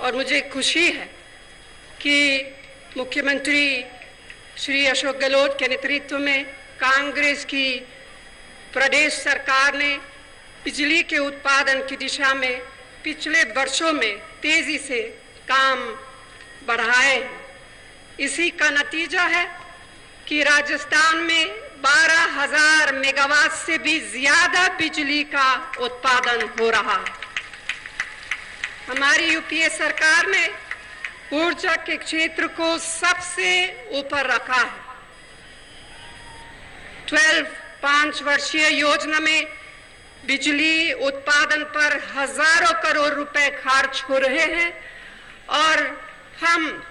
और मुझे खुशी है कि मुख्यमंत्री श्री अशोक गहलोत के नेतृत्व में कांग्रेस की प्रदेश सरकार ने बिजली के उत्पादन की दिशा में पिछले वर्षों में तेजी से काम बढ़ाए हैं। इसी का नतीजा है कि राजस्थान में 12,000 मेगावाट से भी ज्यादा बिजली का उत्पादन हो रहा है। हमारी यूपीए सरकार ने ऊर्जा के क्षेत्र को सबसे ऊपर रखा है। 5 वर्षीय योजना में बिजली उत्पादन पर हजारों करोड़ रुपए खर्च हो रहे हैं और हम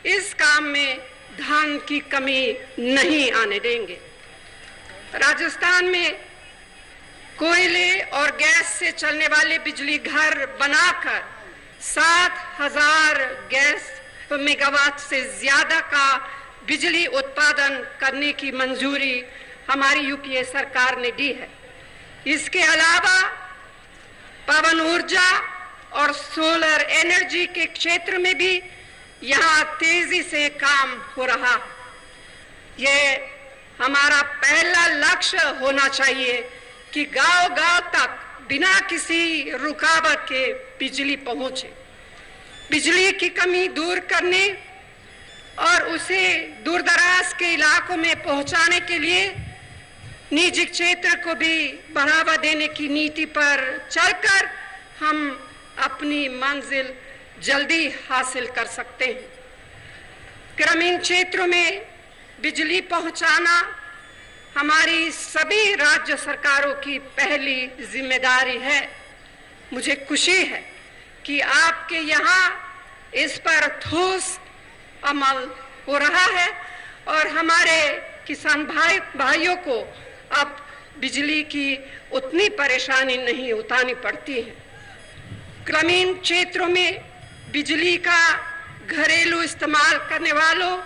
इस काम में धन की कमी नहीं आने देंगे। राजस्थान में कोयले और गैस से चलने वाले बिजली घर बनाकर 7,000 गैस मेगावाट से ज्यादा का बिजली उत्पादन करने की मंजूरी हमारी यूपीए सरकार ने दी है। इसके अलावा पवन ऊर्जा और सोलर एनर्जी के क्षेत्र में भी यहाँ तेजी से काम हो रहा है। ये हमारा पहला लक्ष्य होना चाहिए कि गांव-गांव तक बिना किसी रुकावट के बिजली पहुंचे। बिजली की कमी दूर करने और उसे दूरदराज के इलाकों में पहुंचाने के लिए निजी क्षेत्र को भी बढ़ावा देने की नीति पर चलकर हम अपनी मंजिल जल्दी हासिल कर सकते हैं। ग्रामीण क्षेत्रों में बिजली पहुंचाना हमारी सभी राज्य सरकारों की पहली जिम्मेदारी है। मुझे खुशी है कि आपके यहाँ इस पर ठोस अमल हो रहा है और हमारे किसान भाइयों को अब बिजली की उतनी परेशानी नहीं उठानी पड़ती है। ग्रामीण क्षेत्रों में बिजली का घरेलू इस्तेमाल करने वालों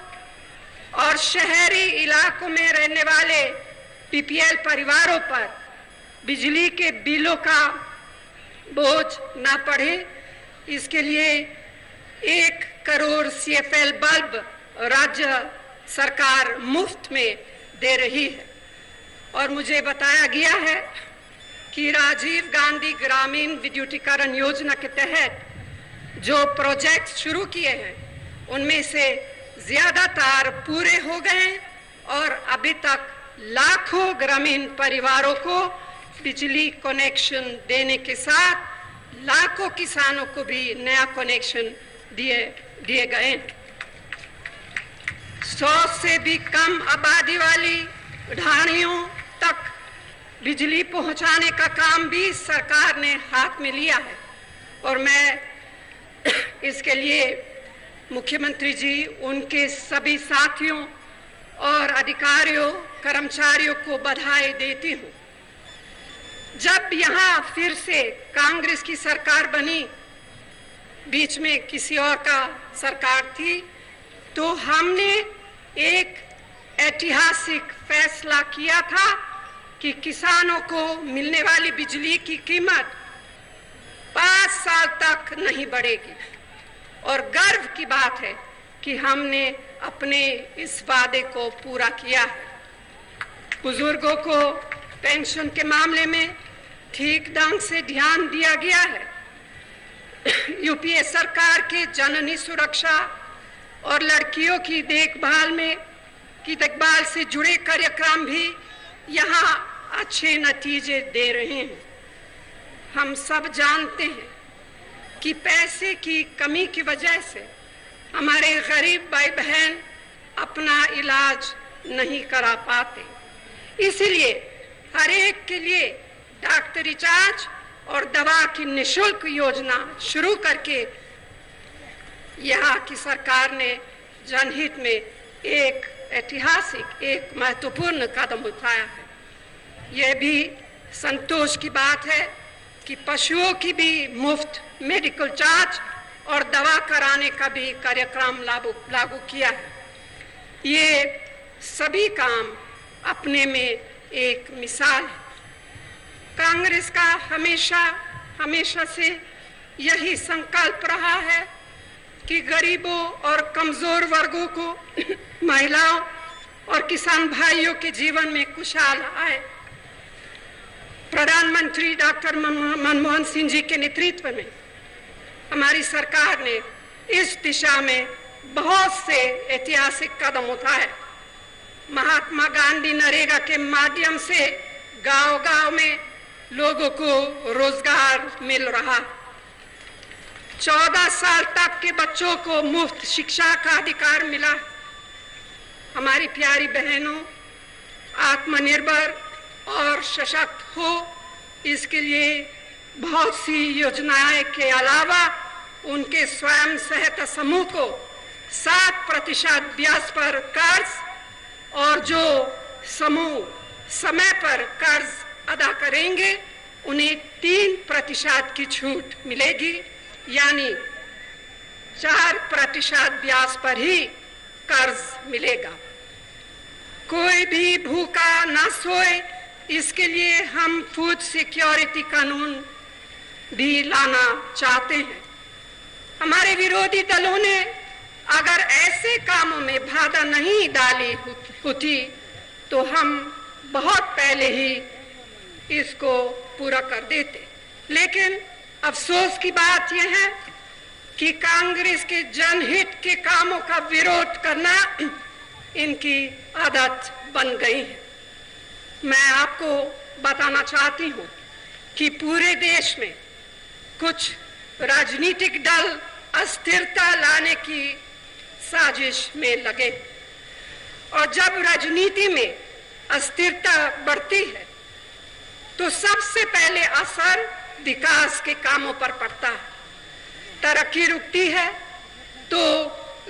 और शहरी इलाकों में रहने वाले बीपीएल परिवारों पर बिजली के बिलों का बोझ न पड़े, इसके लिए 1 करोड़ CFL बल्ब राज्य सरकार मुफ्त में दे रही है। और मुझे बताया गया है कि राजीव गांधी ग्रामीण विद्युतीकरण योजना के तहत जो प्रोजेक्ट शुरू किए हैं उनमें से ज्यादातर पूरे हो गए और अभी तक लाखों ग्रामीण परिवारों को बिजली कनेक्शन देने के साथ लाखों किसानों को भी नया कनेक्शन दिए गए। 100 से भी कम आबादी वाली ढाणियों तक बिजली पहुंचाने का काम भी सरकार ने हाथ में लिया है और मैं इसके लिए मुख्यमंत्री जी, उनके सभी साथियों और अधिकारियों कर्मचारियों को बधाई देती हूं। जब यहाँ फिर से कांग्रेस की सरकार बनी, बीच में किसी और का सरकार थी, तो हमने एक ऐतिहासिक फैसला किया था कि किसानों को मिलने वाली बिजली की कीमत 5 साल तक नहीं बढ़ेगी और गर्व की बात है कि हमने अपने इस वादे को पूरा किया है। बुजुर्गों को पेंशन के मामले में ठीक ढंग से ध्यान दिया गया है। यूपीए सरकार के जननी सुरक्षा और लड़कियों की देखभाल से जुड़े कार्यक्रम भी यहाँ अच्छे नतीजे दे रहे हैं। हम सब जानते हैं कि पैसे की कमी की वजह से हमारे गरीब भाई बहन अपना इलाज नहीं करा पाते, इसलिए हर एक के लिए डॉक्टरी जांच और दवा की निःशुल्क योजना शुरू करके यहाँ की सरकार ने जनहित में एक ऐतिहासिक, एक महत्वपूर्ण कदम उठाया है। यह भी संतोष की बात है कि पशुओं की भी मुफ्त मेडिकल जांच और दवा कराने का भी कार्यक्रम लागू किया है। ये सभी काम अपने में एक मिसाल है। कांग्रेस का हमेशा से यही संकल्प रहा है कि गरीबों और कमजोर वर्गों को, महिलाओं और किसान भाइयों के जीवन में खुशहाल आए। प्रधानमंत्री डॉक्टर मनमोहन सिंह जी के नेतृत्व में हमारी सरकार ने इस दिशा में बहुत से ऐतिहासिक कदम उठाए। महात्मा गांधी नरेगा के माध्यम से गांव-गांव में लोगों को रोजगार मिल रहा। 14 साल तक के बच्चों को मुफ्त शिक्षा का अधिकार मिला। हमारी प्यारी बहनों आत्मनिर्भर और सशक्त हो, इसके लिए बहुत सी योजनाएं के अलावा उनके स्वयं सहायता समूह को 7% ब्याज पर कर्ज और जो समूह समय पर कर्ज अदा करेंगे उन्हें 3% की छूट मिलेगी, यानी 4% ब्याज पर ही कर्ज मिलेगा। कोई भी भूखा ना सोए, इसके लिए हम फूड सिक्योरिटी कानून भी लाना चाहते हैं। हमारे विरोधी दलों ने अगर ऐसे कामों में बाधा नहीं डाली होती तो हम बहुत पहले ही इसको पूरा कर देते। लेकिन अफसोस की बात यह है कि कांग्रेस के जनहित के कामों का विरोध करना इनकी आदत बन गई है। मैं आपको बताना चाहती हूं कि पूरे देश में कुछ राजनीतिक दल अस्थिरता लाने की साजिश में लगे, और जब राजनीति में अस्थिरता बढ़ती है तो सबसे पहले असर विकास के कामों पर पड़ता है। तरक्की रुकती है तो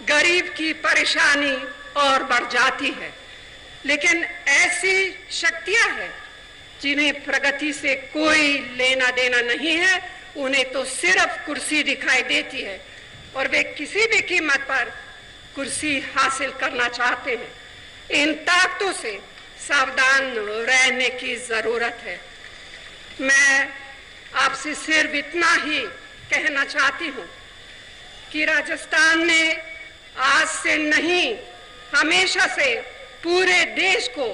गरीब की परेशानी और बढ़ जाती है। लेकिन ऐसी शक्तियां हैं जिन्हें प्रगति से कोई लेना देना नहीं है, उन्हें तो सिर्फ कुर्सी दिखाई देती है और वे किसी भी कीमत पर कुर्सी हासिल करना चाहते हैं। इन ताकतों से सावधान रहने की जरूरत है। मैं आपसे सिर्फ इतना ही कहना चाहती हूं कि राजस्थान ने आज से नहीं, हमेशा से पूरे देश को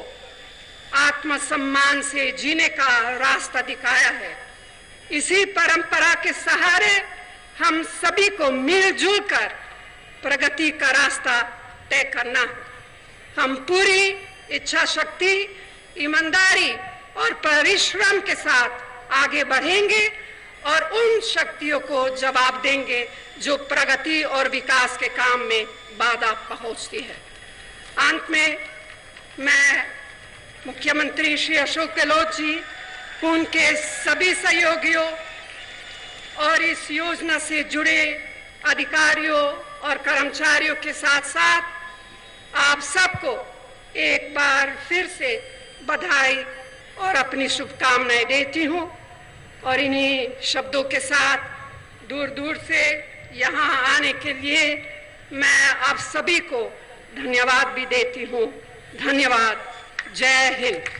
आत्मसम्मान से जीने का रास्ता दिखाया है। इसी परंपरा के सहारे हम सभी को मिलजुल कर प्रगति का रास्ता तय करना है। हम पूरी इच्छा शक्ति, ईमानदारी और परिश्रम के साथ आगे बढ़ेंगे और उन शक्तियों को जवाब देंगे जो प्रगति और विकास के काम में बाधा पहुंचती है। अंत में मैं मुख्यमंत्री श्री अशोक गहलोत जी, उनके सभी सहयोगियों और इस योजना से जुड़े अधिकारियों और कर्मचारियों के साथ साथ आप सबको एक बार फिर से बधाई और अपनी शुभकामनाएं देती हूं, और इन्हीं शब्दों के साथ दूर दूर से यहां आने के लिए मैं आप सभी को धन्यवाद भी देती हूं। धन्यवाद। जय हिंद।